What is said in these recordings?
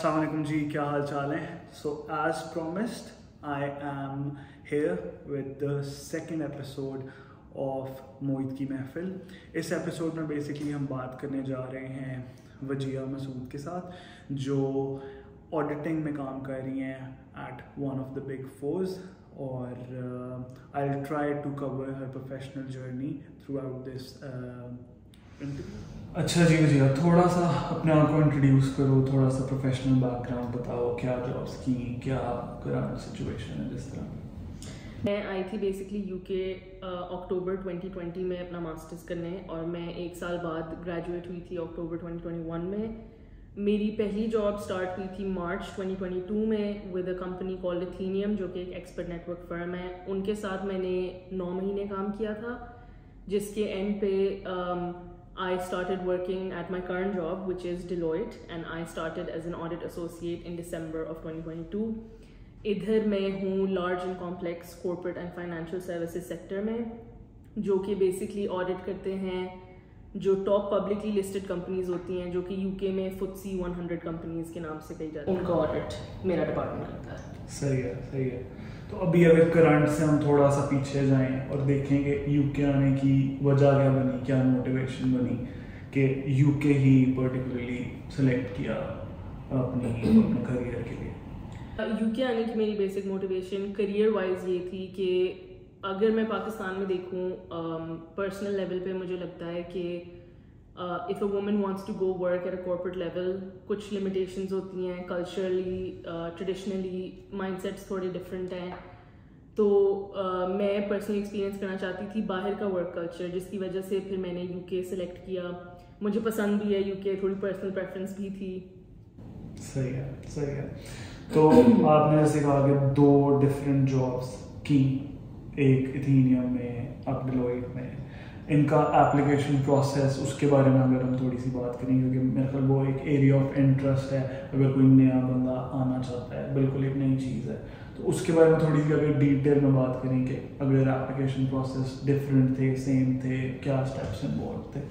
अस्सलाम वालेकुम जी, क्या हाल चाल है। So as promised I am here with the second episode of Mohit की महफिल। इस एपिसोड में बेसिकली हम बात करने जा रहे हैं वजिया मसूद के साथ, जो ऑडिटिंग में काम कर रही हैं at one of the big fours, और I will try to cover हर professional journey throughout this interview. अच्छा जी वजिया, थोड़ा सा अपने आप को इंट्रोड्यूस करो, थोड़ा सा प्रोफेशनल बैकग्राउंड बताओ, क्या जॉब्स की, क्या करंट सिचुएशन है जिस तरह। मैं आई थी बेसिकली यूके अक्टूबर 2020 में अपना मास्टर्स करने, और मैं एक साल बाद ग्रेजुएट हुई थी अक्टूबर 2021 में। मेरी पहली जॉब स्टार्ट हुई थी मार्च 2022 में विद अ कंपनी कॉल्ड एथेनियम, जो कि एक एक्सपर्ट नेटवर्क फर्म है। उनके साथ मैंने 9 महीने काम किया था, जिसके एंड पे I started working at my current job, which is Deloitte, and I started as an audit associate in December of 2022. इधर मैं हूँ large and complex corporate and financial services sector में, जो कि basically audit करते हैं जो top publicly listed companies होती हैं, जो कि UK में FTSE 100 companies के नाम से कही जाती हैं, उनका audit मेरा डिपार्टमेंट करता है। सही है, सही है। तो अभी अगर करंट से हम थोड़ा सा पीछे जाएं और देखेंगे यूके आने की वजह क्या बनी, क्या मोटिवेशन बनी कि यूके ही पर्टिकुलरली सेलेक्ट किया अपने करियर के लिए। यूके आने की मेरी बेसिक मोटिवेशन करियर वाइज ये थी कि अगर मैं पाकिस्तान में देखूं पर्सनल लेवल पे, मुझे लगता है कि if a woman wants to go work at a corporate level, कुछ लिमिटेशंस होती हैं, कल्चरली ट्रेडिशनली माइंडसेट्स थोड़े डिफरेंट हैं। तो मैं पर्सनली एक्सपीरियंस करना चाहती थी बाहर का वर्क कल्चर, जिसकी वजह से फिर मैंने यूके सेलेक्ट किया। मुझे पसंद भी है यूके, थोड़ी पर्सनल प्रेफरेंस भी थी। सही है, सही है। तो आपने जैसे कहा कि 2 डिफरेंट जॉब्स की, एक एथेनियम में, अब डिलॉयट में, इनका एप्लीकेशन प्रोसेस, उसके बारे में अगर हम थोड़ी सी बात करें, क्योंकि मेरे ख्याल वो एक एरिया ऑफ इंटरेस्ट है अगर कोई नया बंदा आना चाहता है, बिल्कुल एक नई चीज़ है। तो उसके बारे में थोड़ी सी अगर डिटेल में बात करें कि अगर एप्लीकेशन प्रोसेस डिफरेंट थे, सेम थे, क्या स्टेप्स इन्वॉल्व थे।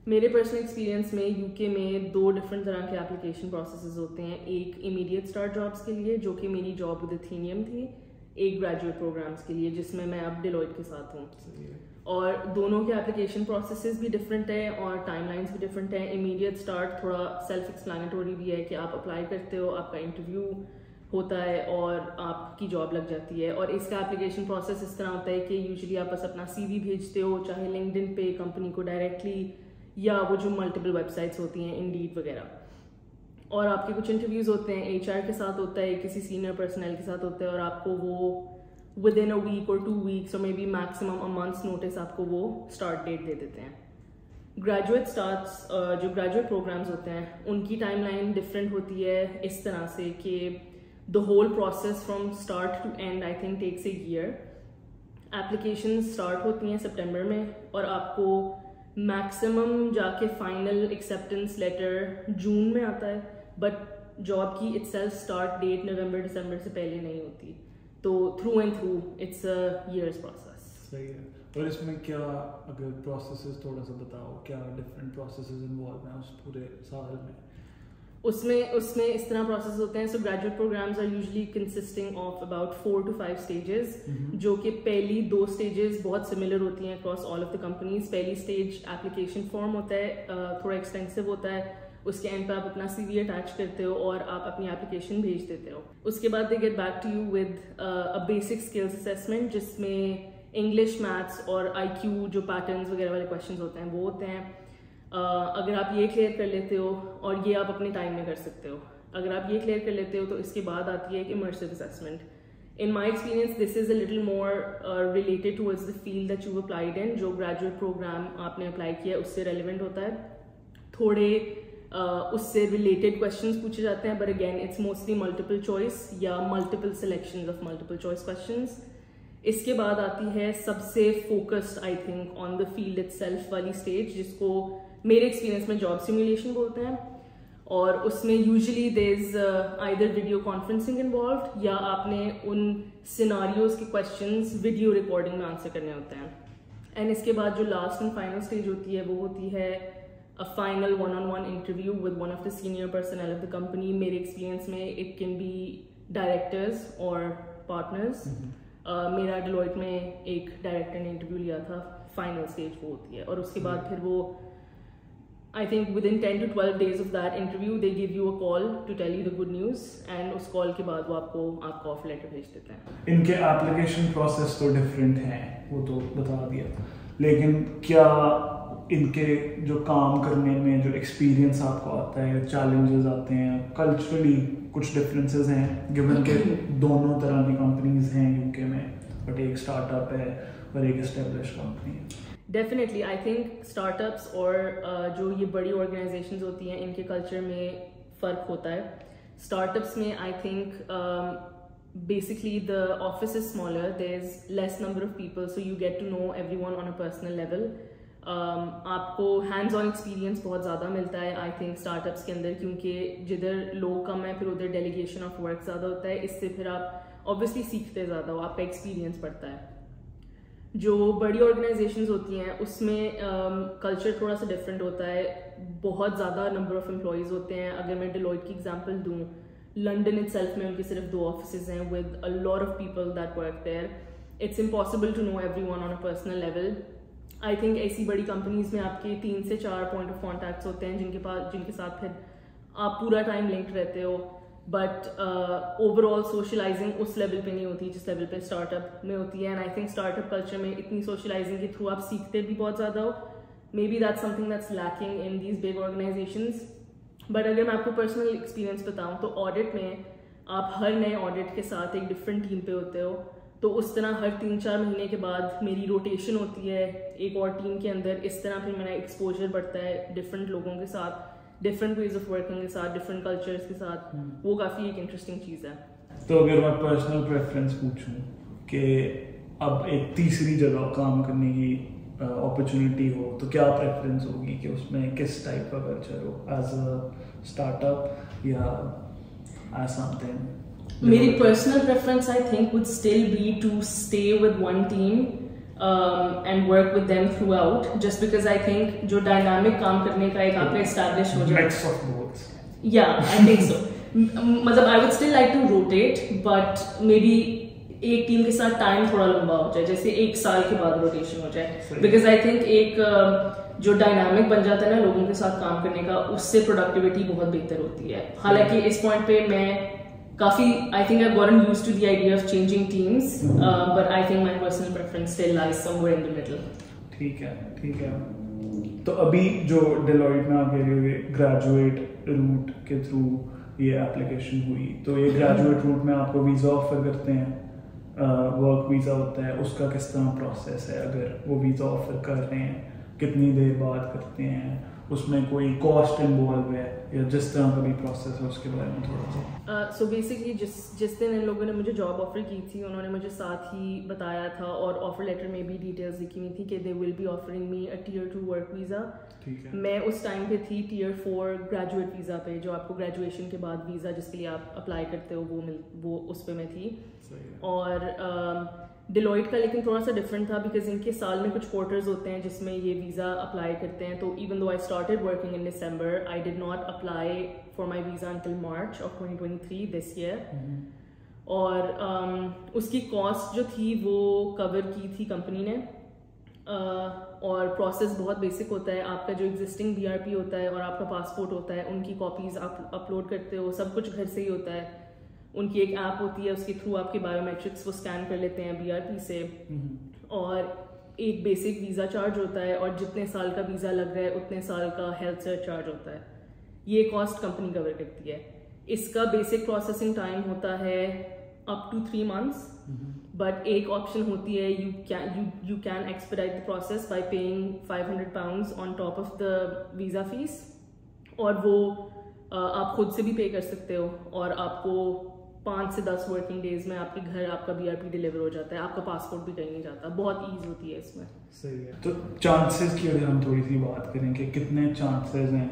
मेरे पर्सनल एक्सपीरियंस में यूके में 2 डिफरेंट तरह के एप्लीकेशन प्रोसेसेस होते हैं। एक इमीडिएट स्टार्ट जॉब्स के लिए, जो कि मेरी जॉब विद एथेनियम थी, एक ग्रेजुएट प्रोग्राम्स के लिए, जिसमें मैं अब डिलॉयट के साथ हूँ। और दोनों के एप्लीकेशन प्रोसेसेस भी डिफरेंट है और टाइमलाइंस भी डिफरेंट है। इमीडिएट स्टार्ट थोड़ा सेल्फ एक्सप्लेनेटरी भी है कि आप अप्लाई करते हो, आपका इंटरव्यू होता है और आपकी जॉब लग जाती है। और इसका एप्लीकेशन प्रोसेस इस तरह होता है कि यूजुअली आप बस अपना CV भेजते हो, चाहे लिंक्डइन पे कंपनी को डायरेक्टली, या वो जो मल्टीपल वेबसाइट्स होती हैं, इंडीड वगैरह, और आपके कुछ इंटरव्यूज़ होते हैं, HR के साथ होता है, किसी सीनियर पर्सनल के साथ होता है, और आपको वो विद इन अ वीक और 2 वीक्स और may be maximum a months notice आपको वो स्टार्ट डेट दे देते हैं। ग्रेजुएट स्टार्ट्स, जो ग्रेजुएट प्रोग्राम्स होते हैं, उनकी टाइमलाइन डिफरेंट होती है इस तरह से कि the whole process from start to end I think takes a year. Application start होती हैं सितंबर में, और आपको मैक्सिमम जाके फाइनल एक्सेप्टेंस लेटर जून में आता है, बट जॉब की इटसेल्फ स्टार्ट डेट नवंबर दिसंबर से पहले नहीं होती। तो through and through it's a years process. सही है। और इसमें क्या, अगर प्रोसेसेस थोड़ा सा बताओ, क्या डिफरेंट प्रोसेसेस इन्वॉल्व हैं उस पूरे साल में। उसमें इस तरह प्रोसेस होते हैं। So graduate programs are usually consisting of about 4 to 5 stages, जो कि पहली 2 स्टेजेस बहुत सिमिलर होती हैं across all of the companies. पहली स्टेज एप्लीकेशन फॉर्म होता है, थोड़ा एक्सटेंसिव होता है। उसके एंड पे आप अपना CV अटैच करते हो और आप अपनी एप्लीकेशन भेज देते हो। उसके बाद they get back to you with a basic skills assessment, जिसमें इंग्लिश, मैथ्स और IQ जो पैटर्न्स वगैरह वाले क्वेश्चंस होते हैं वो होते हैं। अगर आप ये क्लियर कर लेते हो, और ये आप अपने टाइम में कर सकते हो, अगर आप ये क्लियर कर लेते हो तो इसके बाद आती है एक immersive assessment. In my experience this is a little more related towards the field that you applied in. जो ग्रेजुएट प्रोग्राम आपने अप्लाई किया है उससे रेलिवेंट होता है, थोड़े उससे रिलेटेड क्वेश्चंस पूछे जाते हैं, but again it's mostly multiple choice या multiple selections of multiple choice questions. इसके बाद आती है सबसे focused I think on the field itself वाली स्टेज, जिसको मेरे एक्सपीरियंस में जॉब सिमुलेशन बोलते हैं। और उसमें usually there is either video conferencing involved, या आपने उन सिनारियोज के क्वेश्चंस वीडियो रिकॉर्डिंग में आंसर करने होते हैं। एंड इसके बाद जो लास्ट एंड फाइनल स्टेज होती है वो होती है a final one-on-one interview with one of the senior personnel of the company. मेरे experience में it can be directors or partners. मेरा Deloitte में एक director ने interview लिया था, final stage वो होती है, और उसके बाद फिर वो I think within 10 to 12 days of that interview they give you a call to tell you the good news, and उस call के बाद वो आपको offer letter भेज देते हैं. इनके application process तो different हैं, वो तो बता दिया, लेकिन क्या इनके जो काम करने में जो एक्सपीरियंस आपको आता है, चैलेंजेस आते हैं, कल्चरली कुछ डिफरेंसेस हैं, गिवन के दोनों तरह की कंपनीज हैं यूके में, बट एक स्टार्टअप है और एक एस्टेब्लिश कंपनी है? डेफिनेटली आई थिंक स्टार्टअप्स और जो ये बड़ी ऑर्गेनाइजेशंस होती हैं इनके कल्चर में फ़र्क होता है. स्टार्टअप्स में I think basically the office is smaller, there's less number of people, so you get to know everyone on a personal level. आपको हैंड्स ऑन एक्सपीरियंस बहुत ज़्यादा मिलता है आई थिंक स्टार्टअप्स के अंदर, क्योंकि जिधर लोग कम है फिर उधर डेलीगेशन ऑफ वर्क ज़्यादा होता है. इससे फिर आप ऑब्वियसली सीखते ज़्यादा हो, आपका एक्सपीरियंस बढ़ता है. जो बड़ी ऑर्गेनाइजेशंस होती हैं उसमें कल्चर थोड़ा सा डिफरेंट होता है. बहुत ज़्यादा नंबर ऑफ एम्प्लॉयज़ होते हैं. अगर मैं डिलॉयट की एग्जांपल दूँ, लंदन इटसेल्फ में उनके सिर्फ 2 ऑफिसेज हैं with a lot of people that work there. It's impossible to know everyone on a personal level. I think ऐसी बड़ी कंपनीज में आपके 3 से 4 पॉइंट ऑफ कॉन्टैक्ट्स होते हैं जिनके साथ फिर आप पूरा टाइम लिंक्ड रहते हो, बट ओवरऑल सोशलाइजिंग उस लेवल पे नहीं होती जिस लेवल पे स्टार्टअप में होती है. And I think startup culture में इतनी सोशलाइजिंग के थ्रू आप सीखते भी बहुत ज़्यादा हो. May be that's something that's lacking in these big organisations. But अगर मैं आपको पर्सनल एक्सपीरियंस बताऊँ तो ऑडिट में आप हर नए ऑडिट के साथ एक डिफरेंट टीम पे होते हो, तो उस तरह हर 3-4 महीने के बाद मेरी रोटेशन होती है एक और टीम के अंदर. इस तरह फिर मेरा एक्सपोजर बढ़ता है डिफरेंट लोगों के साथ, डिफरेंट वेज ऑफ वर्किंग के साथ, डिफरेंट कल्चर्स के साथ. वो काफ़ी एक इंटरेस्टिंग चीज़ है. तो अगर मैं पर्सनल प्रेफरेंस पूछूं कि अब एक तीसरी जगह काम करने की अपॉर्चुनिटी हो, तो क्या प्रेफरेंस होगी कि उसमें किस टाइप का कल्चर हो, एज अ स्टार्टअप या एज समथिंग? मेरी personal preference I think would still be to stay with one team and work with them throughout, just because I think जो dynamic काम करने का एक आपका establish हो जाए. Mix of both. Yeah, I think so. मतलब I would still like to rotate, but maybe एक टीम के साथ टाइम थोड़ा लंबा हो जाए, जैसे 1 साल के बाद रोटेशन हो जाए. Because I think एक जो डायनामिक बन जाता है ना लोगों के साथ काम करने का, उससे प्रोडक्टिविटी बहुत बेहतर होती है. हालांकि इस पॉइंट पे मैं काफी I think I've gotten used to the idea of changing teams, but I think my personal preference still lies somewhere in the middle. ठीक है. तो अभी जो Deloitte में आप कह रहे हो ग्रेजुएट रूट के थ्रू ये एप्लीकेशन हुई, तो ये ग्रेजुएट रूट में आपको वीज़ा ऑफर करते हैं, वर्क वीज़ा होता है, उसका किस तरह प्रोसेस है? अगर वो वीज़ा ऑफर कर रहे हैं कितनी देर बाद करते हैं, उसमें कोई कॉस्ट इन्वॉल्व है, या जिस तरह का भी प्रोसेस है उसके बारे में थोड़ा सा? सो बेसिकली जिस दिन इन लोगों ने मुझे जॉब ऑफर की थी उन्होंने मुझे साथ ही बताया था, और ऑफर लेटर में भी डिटेल्स लिखी हुई थी कि they will be offering me a Tier 2 work visa. मैं उस टाइम पे थी Tier 4 ग्रेजुएट वीज़ा पे, जो आपको ग्रेजुएशन के बाद वीज़ा जिसके लिए आप अप्लाई करते हो वो उस पे मैं थी. और डिलॉयट का लेकिन थोड़ा सा डिफरेंट था, बिकॉज इनके साल में कुछ क्वार्टर्स होते हैं जिसमें ये वीज़ा अप्लाई करते हैं. तो even though I started working in December, I did not apply for my visa until March of 2023 this year. और उसकी कॉस्ट जो थी वो कवर की थी कंपनी ने. और प्रोसेस बहुत बेसिक होता है. आपका जो एग्जिस्टिंग BRP होता है और आपका पासपोर्ट होता है, उनकी कॉपीज़ आप अपलोड करते हो. सब कुछ घर से ही होता है. उनकी एक ऐप होती है, उसके थ्रू आपके बायोमेट्रिक्स वो स्कैन कर लेते हैं BRP से. और एक बेसिक वीज़ा चार्ज होता है, और जितने साल का वीज़ा लग रहा है उतने साल का हेल्थ सर्च चार्ज होता है. ये कॉस्ट कंपनी कवर करती है. इसका बेसिक प्रोसेसिंग टाइम होता है अप टू 3 months. बट एक ऑप्शन होती है, you can expedite the process by paying £500 on top of the visa fees. और वो आप खुद से भी पे कर सकते हो, और आपको 5 से 10 वर्किंग डेज में आपके घर आपका BRP डिलीवर हो जाता है. आपका पासपोर्ट भी कहीं नहीं जाता. बहुत ईज होती है इसमें. सही है. तो चांसेस की अगर हम थोड़ी सी बात करें कि कितने चांसेस हैं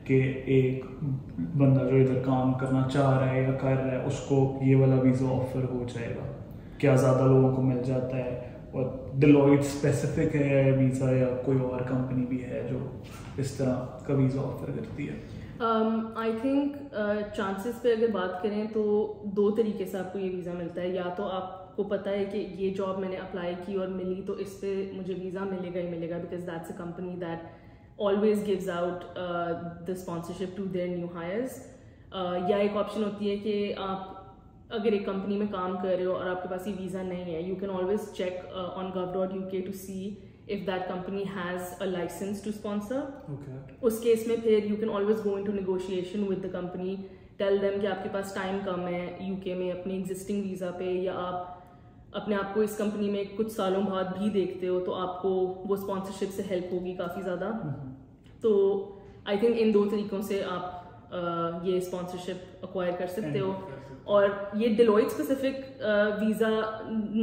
कि एक बंदा जो इधर काम करना चाह रहा है या कर रहा है उसको ये वाला वीज़ा ऑफर हो जाएगा? क्या ज़्यादा लोगों को मिल जाता है, और Deloitte स्पेसिफिक है वीज़ा या कोई और कंपनी भी है जो इस तरह का वीज़ा ऑफर करती है? आई थिंक चांसेस पे अगर बात करें तो दो तरीके से आपको ये वीज़ा मिलता है। या तो आपको पता है कि ये जॉब मैंने अप्लाई की और मिली तो इस पे मुझे वीज़ा मिलेगा ही मिलेगा, because that's a company that always gives out the sponsorship to their new hires. या एक ऑप्शन होती है कि आप अगर एक कंपनी में काम कर रहे हो और आपके पास ये वीज़ा नहीं है, you can always check on gov.uk to see if that company has a license to sponsor. Okay. उस केस में फिर you can always go into negotiation with the company, tell them कि आपके पास टाइम कम है UK में अपने existing visa पे, या आप अपने आप को इस कंपनी में कुछ सालों बाद भी देखते हो तो आपको वो स्पॉन्सरशिप से हेल्प होगी काफ़ी ज़्यादा। तो आई थिंक इन दो तरीक़ों से आप ये स्पॉन्सरशिप अक्वायर कर सकते हो। और ये Deloitte स्पेसिफिक वीज़ा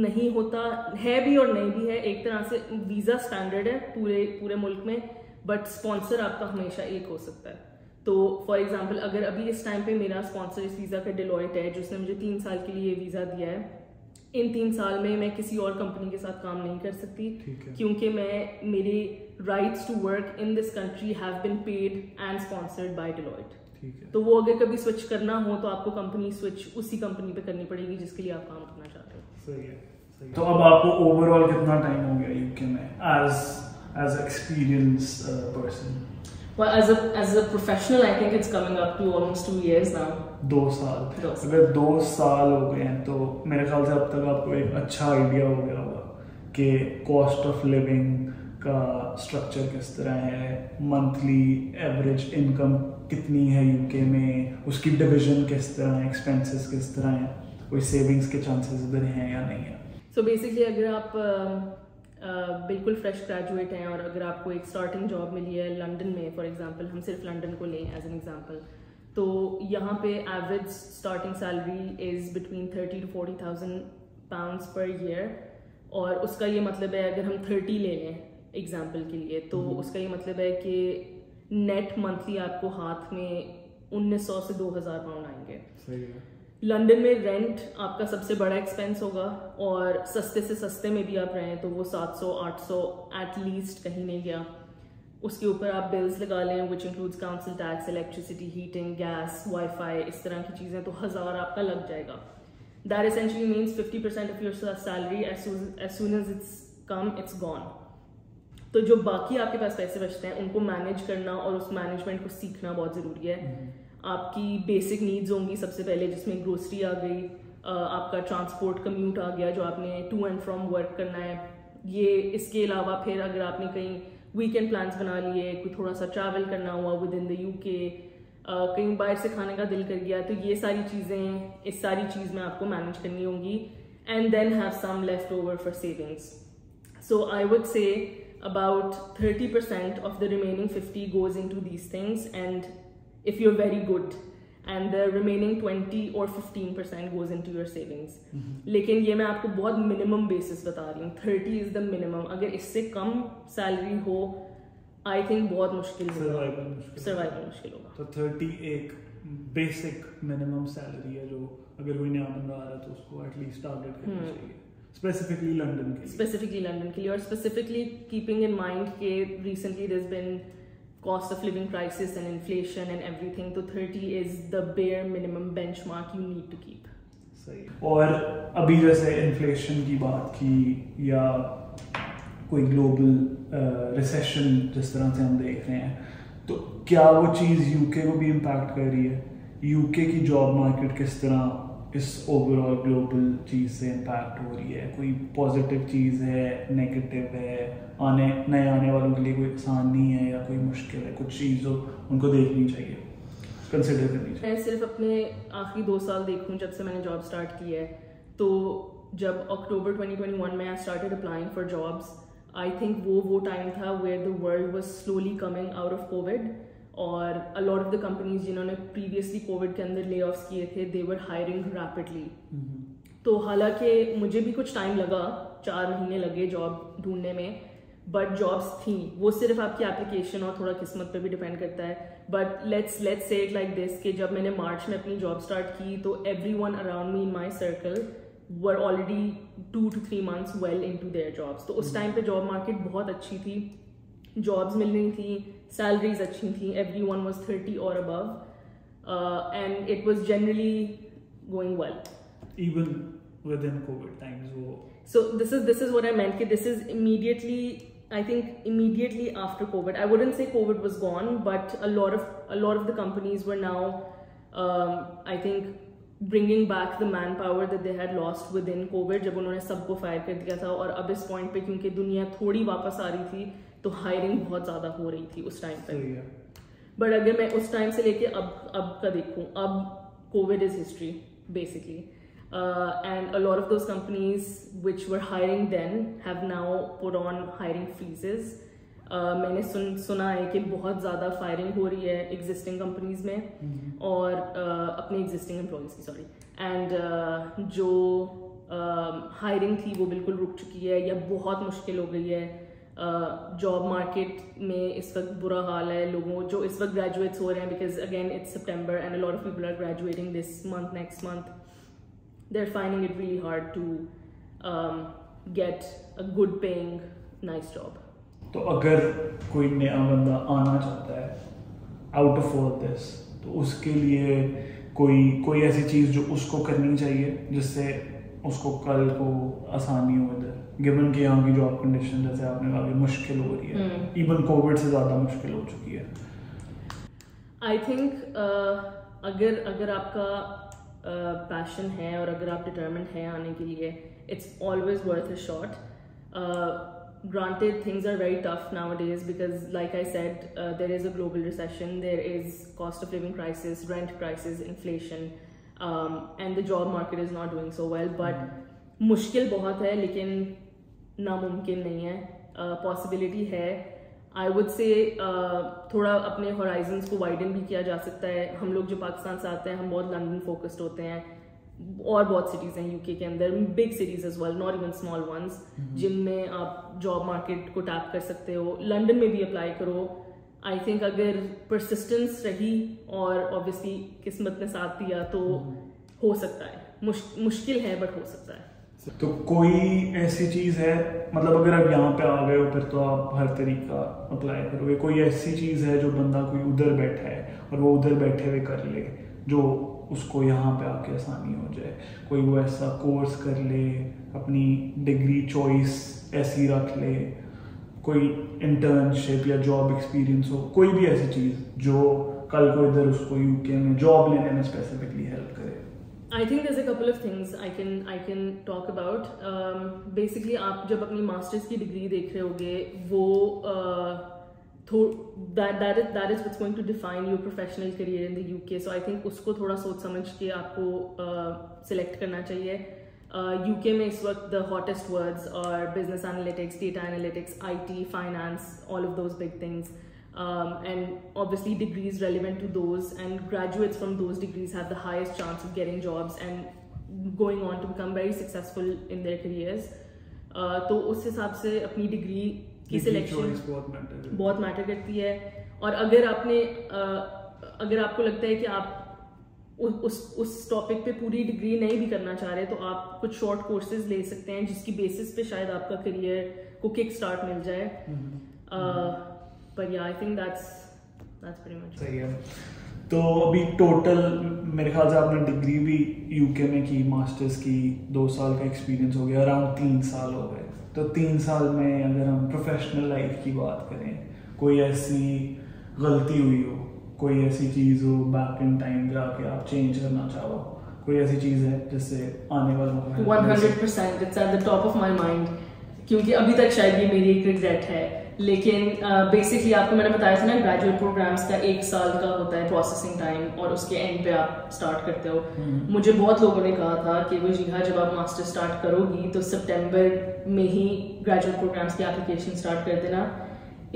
नहीं होता है भी और नहीं भी है, एक तरह से वीज़ा स्टैंडर्ड है पूरे मुल्क में, बट स्पॉन्सर आपका हमेशा एक हो सकता है। तो फॉर एग्जांपल अगर अभी इस टाइम पे मेरा स्पॉन्सर इस वीज़ा का Deloitte है जिसने मुझे 3 साल के लिए वीज़ा दिया है, इन 3 साल में मैं किसी और कंपनी के साथ काम नहीं कर सकती क्योंकि मेरे rights to work in this country have been paid and sponsored by Deloitte। तो वो अगर कभी स्विच करना हो तो आपको कंपनी स्विच उसी कंपनी पे करनी पड़ेगी जिसके लिए आप काम करना चाहते हो। सही है। तो अब आपको ओवरऑल कितना टाइम हो गया यूके में as experienced person? Well, as a professional, I think it's coming up to almost 2 years now. 2 साल। अगर 2 साल हो गए हैं तो मेरे ख्याल से अब तक आपको एक अच्छा आइडिया हो गया होगा कि कॉस्ट ऑफ लिविंग का स्ट्रक्चर किस तरह है, मंथली एवरेज इनकम कितनी है यूके में, उसकी डिवीजन किस तरह है, एक्सपेंसेस किस तरह है, कोई सेविंग्स के चांसेस इधर हैं या नहीं है। सो बेसिकली अगर आप बिल्कुल फ्रेश ग्रेजुएट हैं और अगर आपको एक स्टार्टिंग जॉब मिली है लंदन में, फॉर एग्जांपल हम सिर्फ लंदन को लें एज एन एग्जांपल, तो यहाँ पे average starting salary is between 30,000 to 40,000 pounds per year. और उसका ये मतलब है अगर हम 30 ले लें एग्जाम्पल के लिए तो उसका ये मतलब है कि नेट मंथली आपको हाथ में 1900 से 2,000 पाउंड आएंगे। सही है। लंदन में रेंट आपका सबसे बड़ा एक्सपेंस होगा और सस्ते से सस्ते में भी आप रहें तो वो 700-800 एट लीस्ट कहीं नहीं गया। उसके ऊपर आप बिल्स लगा लें which includes council tax, electricity, heating, gas, wifi, इस तरह की चीज़ें, तो 1000 आपका लग जाएगा। That essentially means 50% of your salary as soon as it's come it's gone. तो जो बाकी आपके पास पैसे बचते हैं उनको मैनेज करना और उस मैनेजमेंट को सीखना बहुत ज़रूरी है। आपकी बेसिक नीड्स होंगी सबसे पहले, जिसमें ग्रोसरी आ गई, आपका ट्रांसपोर्ट कम्यूट आ गया जो आपने टू एंड फ्रॉम वर्क करना है ये। इसके अलावा फिर अगर आपने कहीं वीकेंड प्लान्स बना लिए, कोई थोड़ा सा ट्रैवल करना हुआ विद इन द यूके, कहीं बाहर से खाने का दिल कर गया, तो ये सारी चीज़ें, इस सारी चीज़ में आपको मैनेज करनी होंगी। And then have some left over for savings. So I would say about 30% of the remaining 50 goes into these things, and if you're very good, and the remaining 20 or 15% goes into your savings. लेकिन ये मैं आपको बहुत minimum basis बता रही हूँ, 30 is the minimum। अगर इससे कम सैलरी हो आई थिंक बहुत मुश्किल सर्वाइवल मुश्किल होगा। तो 30 एक बेसिक मिनिमम सैलरी है जो अगर कोई नया बंदा आ रहा है तो उसको एटलीस्ट टारगेट करना चाहिए, स्पेसिफिकली लंदन के लिए। और स्पेसिफिकली कीपिंग इन माइंड कि recently there has been cost of living crisis and inflation and everything, तो 30 is the bare minimum benchmark you need to keep. सही। और अभी जैसे इन्फ्लेशन की बात की या कोई ग्लोबल रिसेशन जिस तरह से हम देख रहे हैं, तो क्या वो चीज़ यूके को भी इम्पैक्ट कर रही है? यूके की जॉब मार्केट किस तरह इस ओवरऑल ग्लोबल चीज़ से इम्पैक्ट हो रही है? कोई पॉजिटिव चीज़ है, नेगेटिव है, नए आने वालों के लिए कोई आसानी है या कोई मुश्किल है? कुछ चीज़ हो उनको देखनी चाहिए, कंसिडर करनी चाहिए। मैं सिर्फ अपने आखिरी 2 साल देखूं जब से मैंने जॉब स्टार्ट की है, तो जब अक्टूबर 2021 में I started applying for jobs, I think वो टाइम था where the world was slowly coming out of covid, और a lot of the companies जिन्होंने प्रीवियसली कोविड के अंदर ले ऑफ्स किए थे, दे वर हायरिंग रैपिडली। तो हालांकि मुझे भी कुछ टाइम लगा, 4 महीने लगे जॉब ढूंढने में, बट जॉब्स थी। वो सिर्फ आपकी एप्लीकेशन और थोड़ा किस्मत पे भी डिपेंड करता है। But let's say it like this कि जब मैंने मार्च में अपनी जॉब स्टार्ट की तो everyone around me in my circle were already 2 to 3 months well into their jobs. तो उस टाइम पे जॉब मार्केट बहुत अच्छी थी, जॉब्स मिल रही थी, सैलरीज अच्छी थी, everyone was 30 or above, and it was generally going well. Even within COVID times, so this is what I meant. That this is immediately, I think immediately after COVID. I wouldn't say COVID was gone, but a lot of the companies were now, I think, bringing back the manpower that they had lost within COVID, जब उन्होंने सबको fire कर दिया था. और अब इस point पे क्योंकि दुनिया थोड़ी वापस आ रही थी तो हायरिंग बहुत ज़्यादा हो रही थी उस टाइम पे. बट अगर मैं उस टाइम से लेके अब का देखूँ, अब Covid is history basically, and a lot of those companies which were hiring then have now put on hiring freezes. मैंने सुना है कि बहुत ज़्यादा फायरिंग हो रही है एग्जिस्टिंग कंपनीज में और अपने एग्जिस्टिंग एम्प्लॉयज़ की, सॉरी, एंड जो हायरिंग थी वो बिल्कुल रुक चुकी है या बहुत मुश्किल हो गई है. जॉब मार्केट में इस वक्त बुरा हाल है. लोगों जो इस वक्त ग्रेजुएट्स हो रहे हैं, बिकॉज अगेन इट्स सितंबर and a lot of people are graduating this month, next month, they are finding it really hard to get a good paying nice job. तो अगर कोई नया बंदा आना चाहता है आउट ऑफ ऑल दिस, तो उसके लिए कोई ऐसी चीज़ जो उसको करनी चाहिए जिससे उसको कल को आसानी हो इधर, गिवन कि यहाँ की जॉब कंडीशन जैसे आपने कहा मुश्किल हो रही है, इवन कोविड से ज़्यादा मुश्किल हो चुकी है. आई थिंक अगर आपका पैशन है और अगर आप डिटर्मिन्ड हैं आने के लिए, it's always worth a shot. Granted, things are very tough nowadays because, like I said, there is a global recession, there is cost of living crisis, rent crisis, inflation, and the job market is not doing so well. But मुश्किल बहुत है, लेकिन नामुमकिन नहीं है. Possibility है. I would say थोड़ा अपने horizons को widen भी किया जा सकता है. हम लोग जो पाकिस्तान से आते हैं, हम बहुत London focused होते हैं, और बहुत सिटीज़ हैं यूके के अंदर, big cities as well, not even small ones, जिनमें आप जॉब मार्केट को टैप कर सकते हो. लंदन में भी अप्लाई करो. आई थिंक अगर परसिस्टेंस रही और ऑब्वियसली किस्मत ने साथ दिया तो हो सकता है. मुश्किल है बट हो सकता है. तो कोई ऐसी चीज़ है, मतलब अगर आप यहाँ पे आ गए हो फिर तो आप हर तरीका अप्लाई करोगे. कोई ऐसी चीज़ है जो बंदा कोई उधर बैठा है और वो उधर बैठे हुए कर ले, जो उसको यहाँ पे आके आसानी हो जाए? कोई वो ऐसा कोर्स कर ले, अपनी डिग्री चॉइस ऐसी रख ले, कोई इंटर्नशिप या जॉब एक्सपीरियंस हो, कोई भी ऐसी चीज़ जो कल को इधर उसको यूके में जॉब लेने में स्पेसिफिकली हेल्प करे? I think there's a couple of things I can talk about. Basically, आप जब अपनी मास्टर्स की डिग्री देख रहे होगे, वो that is what's going to define your professional career in the UK. So I think उसको थोड़ा सोच समझ के आपको select करना चाहिए. UK में इस वक्त the hottest words are business analytics, data analytics, IT, finance, all of those big things. And obviously degrees relevant to those, and graduates from those degrees have the highest chance of getting jobs and going on to become very successful in their careers. तो उस हिसाब से अपनी degree की selection बहुत matter करती है. और अगर आपको लगता है कि आप उस टॉपिक पे पूरी डिग्री नहीं भी करना चाह रहे, तो आप कुछ शॉर्ट कोर्सेज ले सकते हैं जिसकी बेसिस पे शायद आपका करियर को किक स्टार्ट मिल जाए. But yeah, I think that's pretty much. सही है. तो अभी टोटल मेरे ख्याल से आपने डिग्री भी यूके में की, मास्टर्स की, 2 साल का एक्सपीरियंस हो गया, अराउंड 3 साल हो गए. तो 3 साल में अगर हम प्रोफेशनल लाइफ की बात करें, कोई ऐसी गलती हुई हो, कोई ऐसी चीज़ हो बैक इन टाइम जाके आप चेंज करना चाहो, कोई ऐसी चीज़ है जिससे आने वालों को? 100%, it's at the top of my mind, क्योंकि अभी तक शायद ये मेरी एक रिग्रेट है. लेकिन बेसिकली आपको मैंने बताया था ना, ग्रेजुएट प्रोग्राम्स का 1 साल का होता है प्रोसेसिंग टाइम, और उसके एंड पे आप स्टार्ट करते हो. मुझे बहुत लोगों ने कहा था कि वो जिहा जब आप मास्टर स्टार्ट करोगी तो सितंबर में ही ग्रेजुएट प्रोग्राम्स की एप्लीकेशन स्टार्ट कर देना.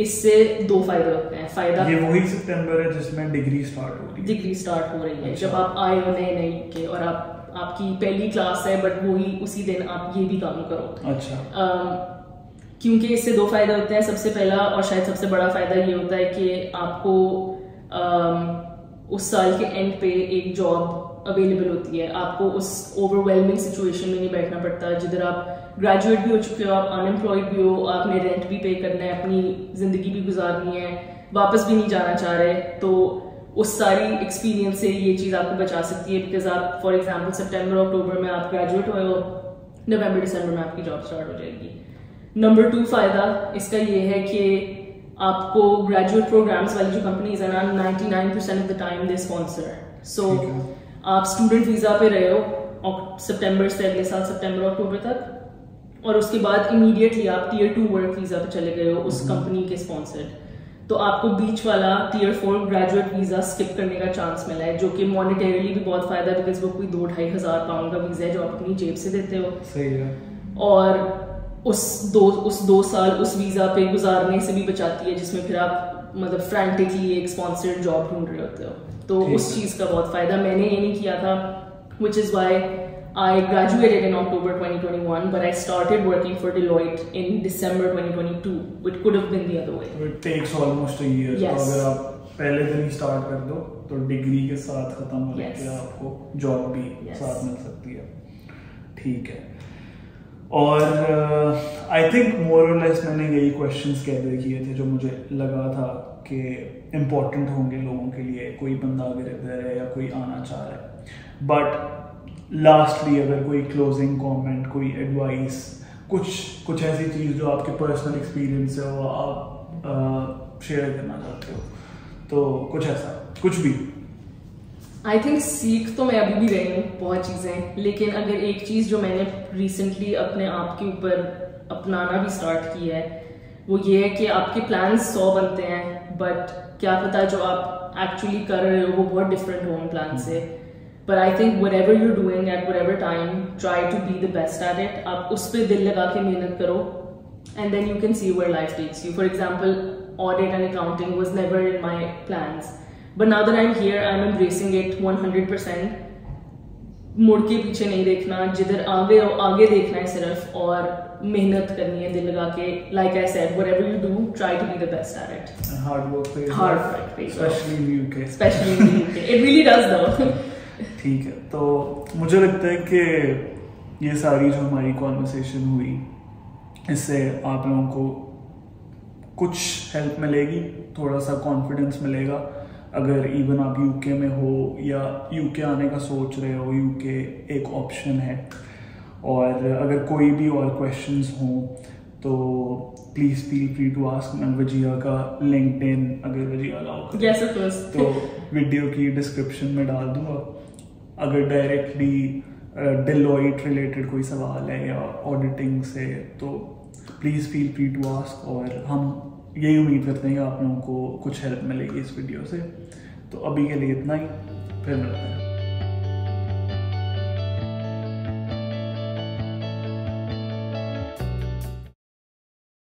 इससे 2 फायदे होते हैं. फायदा ये वही सितंबर है जिसमें डिग्री स्टार्ट हो रही है. जब आप आए हो नए के और आपकी पहली क्लास है, बट वही उसी दिन आप ये भी काम करो. अच्छा. क्योंकि इससे 2 फायदे होते हैं. सबसे पहला और शायद सबसे बड़ा फायदा ये होता है कि आपको उस साल के एंड पे एक जॉब अवेलेबल होती है, आपको उस ओवरवेलमिंग सिचुएशन में नहीं बैठना पड़ता जिधर आप ग्रेजुएट भी हो चुके हो, आप अनएम्प्लॉयड भी हो, आपने रेंट भी पे करना है, अपनी ज़िंदगी भी गुजारनी है, वापस भी नहीं जाना चाह रहे, तो उस सारी एक्सपीरियंस से ये चीज़ आपको बचा सकती है। बिकॉज आप फॉर एग्जांपल सितंबर अक्टूबर में आप ग्रेजुएट हुए हो, नवंबर दिसंबर में आपकी जॉब स्टार्ट हो जाएगी। नंबर 2 फ़ायदा इसका ये है कि आपको ग्रेजुएट प्रोग्राम्स वाली जो कंपनीज है ना, 99% of the time they sponsor. So आप स्टूडेंट वीज़ा पे रहे हो सितंबर से अगले साल सितंबर अक्टूबर तक, और उसके बाद इमीडिएटली आप Tier 2 वर्क वीज़ा पे चले गए हो उस कंपनी के स्पॉन्सर्ड, तो आपको बीच वाला Tier 4 ग्रेजुएट वीज़ा स्किप करने का चांस मिला है, जो कि मॉनेटरीली भी बहुत फ़ायदा है, बिकॉज वो कोई 2-2.5 हज़ार पाउंड का वीज़ा है जो आप अपनी जेब से देते हो। सही है। और उस दो साल उस वीज़ा पे गुजारने से भी बचाती है, जिसमें फिर आप मतलब फ्रैंटिकली एक स्पॉन्सर्ड जॉब ढूंढ रहे होते हो, तो उस चीज़ का बहुत फ़ायदा। मैंने ये नहीं किया था, which is why I graduated in October 2021, but I started working for Deloitte in December 2022. It could have been the other way. So it takes almost a year. Yes. तो अगर आप पहले दिन ही स्टार्ट कर दो तो डिग्री के साथ खत्म हो जाती है, आपको जॉब भी साथ मिल सकती है। ठीक है। और आई थिंक मोर और लेस मैंने यही क्वेश्चंस गैदर किए थे जो मुझे लगा था कि इम्पोर्टेंट होंगे लोगों के लिए, कोई बंदा अगर इधर है या कोई आना चाह रहा है। बट लास्टली अगर कोई क्लोजिंग कमेंट, कोई एडवाइस, कुछ ऐसी चीज़ जो आपके पर्सनल एक्सपीरियंस है वो आप शेयर करना चाहते हो, तो कुछ ऐसा, कुछ भी। आई थिंक सीख तो मैं अभी भी रही हूँ बहुत चीज़ें, लेकिन अगर एक चीज़ जो मैंने रिसेंटली अपने आप के ऊपर अपनाना भी स्टार्ट किया है वो ये है कि आपके प्लान्स 100 बनते हैं, बट क्या पता जो आप एक्चुअली कर रहे हो वो बहुत डिफरेंट हो उन प्लान से। But I think whatever you're doing at whatever time, try to be the best at it. आप उस पे दिल लगा के मेहनत करो, and then you can see where life takes you. For example, audit and accounting was never in my plans, but now that I'm here, I'm embracing it 100%. मुड़ के पीछे नहीं देखना, जिधर आगे हो आगे देखना है सिर्फ, और मेहनत करनी है दिल लगा के। Like I said, whatever you do, try to be the best at it. And hard work pays off. Hard work pays off. Especially in the UK. Especially in the UK. It really does though. ठीक है, तो मुझे लगता है कि ये सारी जो हमारी कॉन्वर्सेशन हुई इससे आप लोगों को कुछ हेल्प मिलेगी, थोड़ा सा कॉन्फिडेंस मिलेगा। अगर इवन आप यूके में हो या यूके आने का सोच रहे हो, यूके एक ऑप्शन है। और अगर कोई भी और क्वेश्चंस हों तो please feel free to ask. मैं वजिया का लिंक्डइन, अगर वजिया अलाउ करे Yes, of course. तो वीडियो की डिस्क्रिप्शन में डाल दूँगा। अगर डायरेक्टली डेलॉइट रिलेटेड कोई सवाल है या ऑडिटिंग से तो please feel free to ask, और हम यही उम्मीद करते हैं कि आप लोगों को कुछ हेल्प मिलेगी इस वीडियो से। तो अभी के लिए इतना ही, फिर मिलते हैं।